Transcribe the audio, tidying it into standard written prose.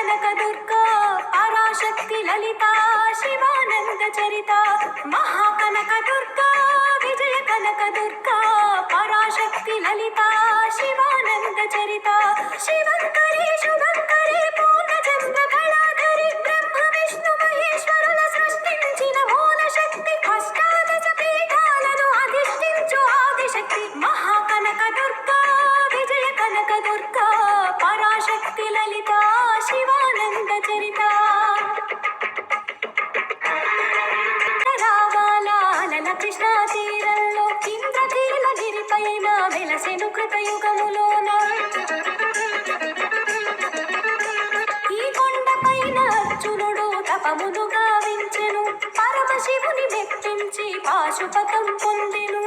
కనక దుర్గా పరాశక్తి లలిత శివానంద చరిత మహాకనక దుర్గా విజయ కనక దుర్గా పరాశక్తి లలిత శివానంద చరిత శివంకరి శుభంకరి పూర్ణచంద్ర కళాధరి బ్రహ్మ విష్ణు మహేశ్వరుల సృష్టించిన మూల శక్తి అష్టాదశ పీఠాలను అధిష్ఠించు ఆదిశక్తి మహాకనక దుర్గా విజయ కనక దుర్గా పరాశక్తి లలిత శివానంద చరిత రావాల కృష్ణా తీరంలో ఇంద్రకీలగిరి పైన వెలసెను కృతయుగములోన ఈ కొండపైన అర్జునుడు తపమును గావించెను పరమశివుని మెప్పించి పాశుపతం పొందెను